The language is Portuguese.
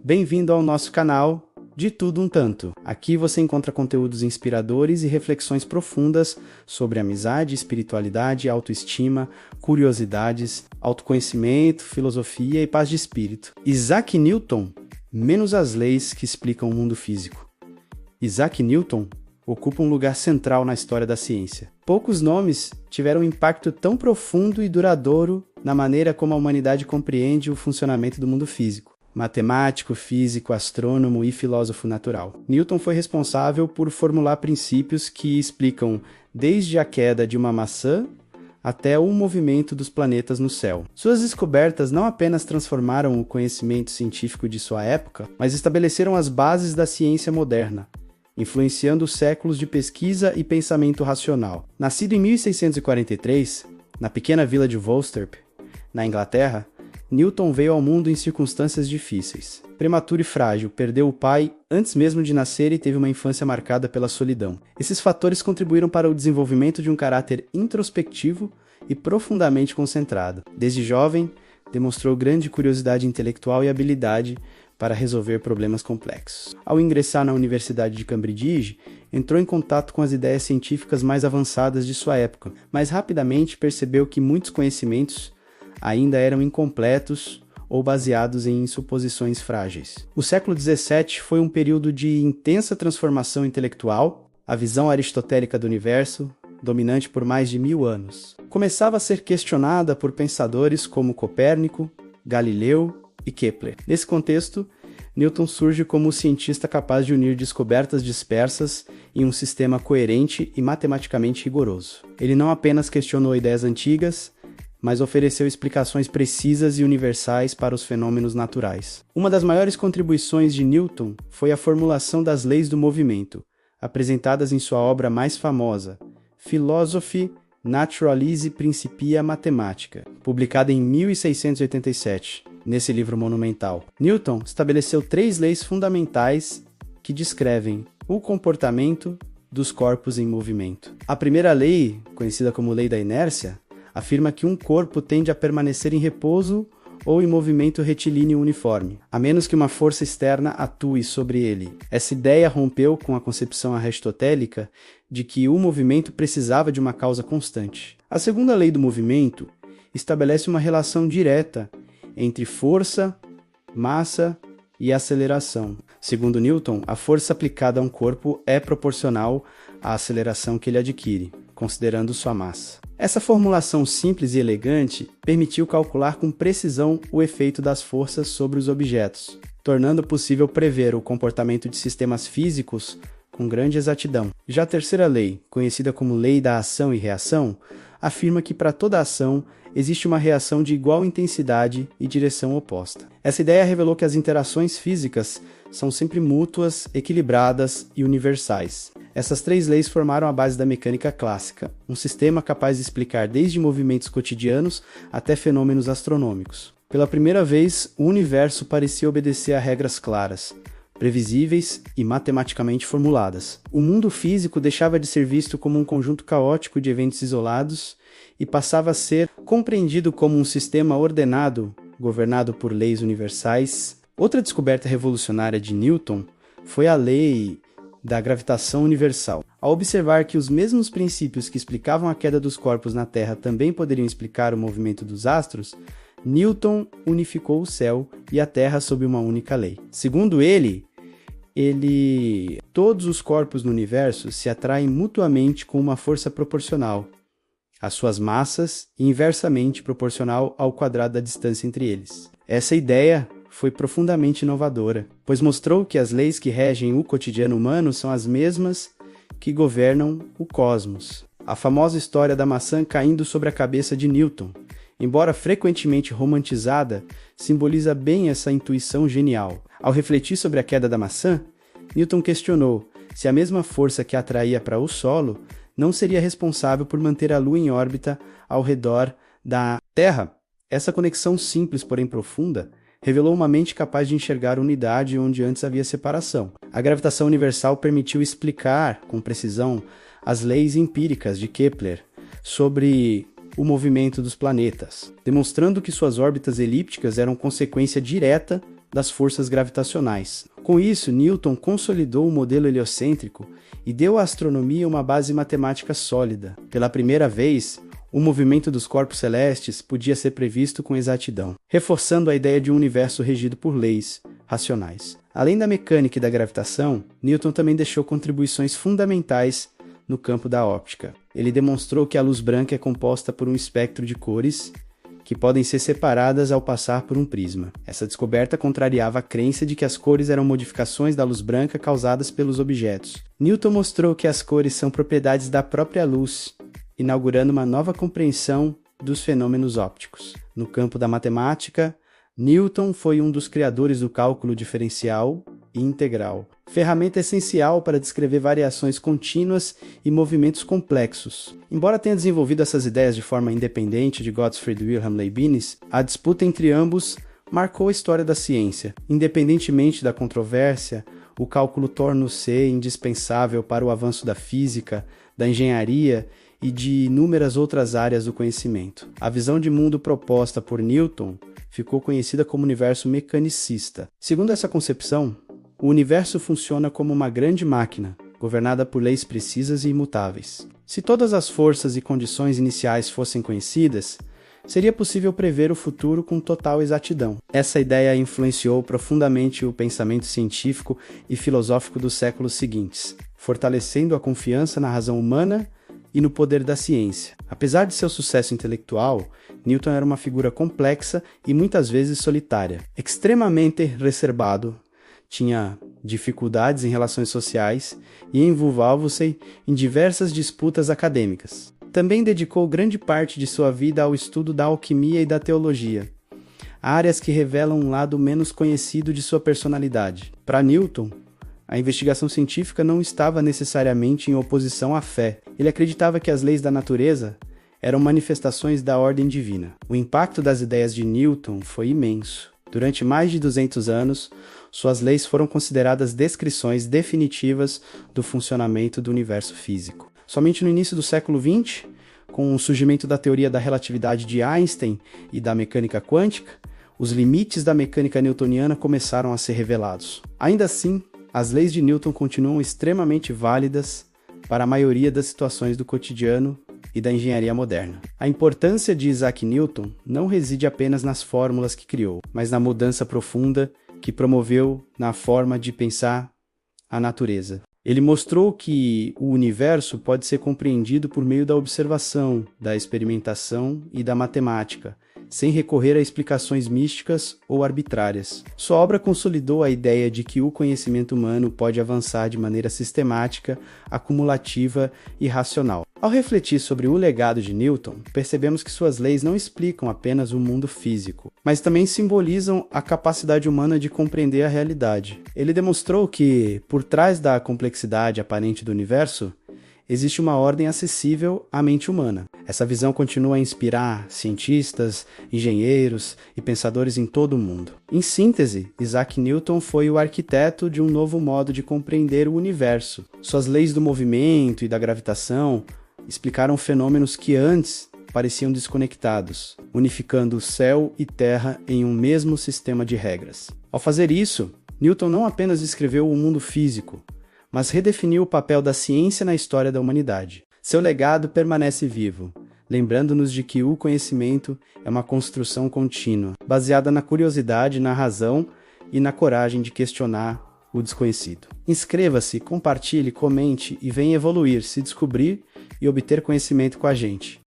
Bem-vindo ao nosso canal De Tudo Um Tanto. Aqui você encontra conteúdos inspiradores e reflexões profundas sobre amizade, espiritualidade, autoestima, curiosidades, autoconhecimento, filosofia e paz de espírito. Isaac Newton, menos as leis que explicam o mundo físico. Isaac Newton ocupa um lugar central na história da ciência. Poucos nomes tiveram um impacto tão profundo e duradouro na maneira como a humanidade compreende o funcionamento do mundo físico. Matemático, físico, astrônomo e filósofo natural. Newton foi responsável por formular princípios que explicam desde a queda de uma maçã até o movimento dos planetas no céu. Suas descobertas não apenas transformaram o conhecimento científico de sua época, mas estabeleceram as bases da ciência moderna, influenciando séculos de pesquisa e pensamento racional. Nascido em 1643, na pequena vila de Wolsterp, na Inglaterra, Newton veio ao mundo em circunstâncias difíceis. Prematuro e frágil, perdeu o pai antes mesmo de nascer e teve uma infância marcada pela solidão. Esses fatores contribuíram para o desenvolvimento de um caráter introspectivo e profundamente concentrado. Desde jovem, demonstrou grande curiosidade intelectual e habilidade para resolver problemas complexos. Ao ingressar na Universidade de Cambridge, entrou em contato com as ideias científicas mais avançadas de sua época, mas rapidamente percebeu que muitos conhecimentos ainda eram incompletos ou baseados em suposições frágeis. O século XVII foi um período de intensa transformação intelectual, a visão aristotélica do universo, dominante por mais de 1000 anos. Começava a ser questionada por pensadores como Copérnico, Galileu e Kepler. Nesse contexto, Newton surge como o cientista capaz de unir descobertas dispersas em um sistema coerente e matematicamente rigoroso. Ele não apenas questionou ideias antigas, mas ofereceu explicações precisas e universais para os fenômenos naturais. Uma das maiores contribuições de Newton foi a formulação das leis do movimento, apresentadas em sua obra mais famosa, Philosophiae Naturalizae Principia Mathematica, publicada em 1687, nesse livro monumental. Newton estabeleceu 3 leis fundamentais que descrevem o comportamento dos corpos em movimento. A primeira lei, conhecida como lei da inércia, afirma que um corpo tende a permanecer em repouso ou em movimento retilíneo uniforme, a menos que uma força externa atue sobre ele. Essa ideia rompeu com a concepção aristotélica de que o movimento precisava de uma causa constante. A segunda lei do movimento estabelece uma relação direta entre força, massa e aceleração. Segundo Newton, a força aplicada a um corpo é proporcional à aceleração que ele adquire, considerando sua massa. Essa formulação simples e elegante permitiu calcular com precisão o efeito das forças sobre os objetos, tornando possível prever o comportamento de sistemas físicos com grande exatidão. Já a terceira lei, conhecida como lei da ação e reação, afirma que para toda ação existe uma reação de igual intensidade e direção oposta. Essa ideia revelou que as interações físicas são sempre mútuas, equilibradas e universais. Essas 3 leis formaram a base da mecânica clássica, um sistema capaz de explicar desde movimentos cotidianos até fenômenos astronômicos. Pela primeira vez, o universo parecia obedecer a regras claras, previsíveis e matematicamente formuladas. O mundo físico deixava de ser visto como um conjunto caótico de eventos isolados e passava a ser compreendido como um sistema ordenado, governado por leis universais. Outra descoberta revolucionária de Newton foi a lei da gravitação universal. Ao observar que os mesmos princípios que explicavam a queda dos corpos na Terra também poderiam explicar o movimento dos astros, Newton unificou o céu e a Terra sob uma única lei. Segundo ele, todos os corpos no universo se atraem mutuamente com uma força proporcional às suas massas e inversamente proporcional ao quadrado da distância entre eles. Essa ideia foi profundamente inovadora, pois mostrou que as leis que regem o cotidiano humano são as mesmas que governam o cosmos. A famosa história da maçã caindo sobre a cabeça de Newton, embora frequentemente romantizada, simboliza bem essa intuição genial. Ao refletir sobre a queda da maçã, Newton questionou se a mesma força que a atraía para o solo não seria responsável por manter a Lua em órbita ao redor da Terra. Essa conexão simples, porém profunda, revelou uma mente capaz de enxergar unidade onde antes havia separação. A gravitação universal permitiu explicar, com precisão, as leis empíricas de Kepler sobre o movimento dos planetas, demonstrando que suas órbitas elípticas eram consequência direta das forças gravitacionais. Com isso, Newton consolidou o modelo heliocêntrico e deu à astronomia uma base matemática sólida. Pela primeira vez, o movimento dos corpos celestes podia ser previsto com exatidão, reforçando a ideia de um universo regido por leis racionais. Além da mecânica e da gravitação, Newton também deixou contribuições fundamentais no campo da óptica. Ele demonstrou que a luz branca é composta por um espectro de cores que podem ser separadas ao passar por um prisma. Essa descoberta contrariava a crença de que as cores eram modificações da luz branca causadas pelos objetos. Newton mostrou que as cores são propriedades da própria luz, inaugurando uma nova compreensão dos fenômenos ópticos. No campo da matemática, Newton foi um dos criadores do cálculo diferencial e integral, ferramenta essencial para descrever variações contínuas e movimentos complexos. Embora tenha desenvolvido essas ideias de forma independente de Gottfried Wilhelm Leibniz, a disputa entre ambos marcou a história da ciência. Independentemente da controvérsia, o cálculo tornou-se indispensável para o avanço da física, da engenharia e de inúmeras outras áreas do conhecimento. A visão de mundo proposta por Newton ficou conhecida como universo mecanicista. Segundo essa concepção, o universo funciona como uma grande máquina, governada por leis precisas e imutáveis. Se todas as forças e condições iniciais fossem conhecidas, seria possível prever o futuro com total exatidão. Essa ideia influenciou profundamente o pensamento científico e filosófico dos séculos seguintes, fortalecendo a confiança na razão humana e no poder da ciência. Apesar de seu sucesso intelectual, Newton era uma figura complexa e muitas vezes solitária. Extremamente reservado, tinha dificuldades em relações sociais e envolvia-se em diversas disputas acadêmicas. Também dedicou grande parte de sua vida ao estudo da alquimia e da teologia, áreas que revelam um lado menos conhecido de sua personalidade. Para Newton, a investigação científica não estava necessariamente em oposição à fé. Ele acreditava que as leis da natureza eram manifestações da ordem divina. O impacto das ideias de Newton foi imenso. Durante mais de 200 anos, suas leis foram consideradas descrições definitivas do funcionamento do universo físico. Somente no início do século XX, com o surgimento da teoria da relatividade de Einstein e da mecânica quântica, os limites da mecânica newtoniana começaram a ser revelados. Ainda assim, as leis de Newton continuam extremamente válidas para a maioria das situações do cotidiano e da engenharia moderna. A importância de Isaac Newton não reside apenas nas fórmulas que criou, mas na mudança profunda que promoveu na forma de pensar a natureza. Ele mostrou que o universo pode ser compreendido por meio da observação, da experimentação e da matemática, sem recorrer a explicações místicas ou arbitrárias. Sua obra consolidou a ideia de que o conhecimento humano pode avançar de maneira sistemática, acumulativa e racional. Ao refletir sobre o legado de Newton, percebemos que suas leis não explicam apenas o mundo físico, mas também simbolizam a capacidade humana de compreender a realidade. Ele demonstrou que, por trás da complexidade aparente do universo, existe uma ordem acessível à mente humana. Essa visão continua a inspirar cientistas, engenheiros e pensadores em todo o mundo. Em síntese, Isaac Newton foi o arquiteto de um novo modo de compreender o universo. Suas leis do movimento e da gravitação explicaram fenômenos que antes pareciam desconectados, unificando céu e terra em um mesmo sistema de regras. Ao fazer isso, Newton não apenas descreveu o mundo físico, mas redefiniu o papel da ciência na história da humanidade. Seu legado permanece vivo, lembrando-nos de que o conhecimento é uma construção contínua, baseada na curiosidade, na razão e na coragem de questionar o desconhecido. Inscreva-se, compartilhe, comente e venha evoluir, se descobrir e obter conhecimento com a gente.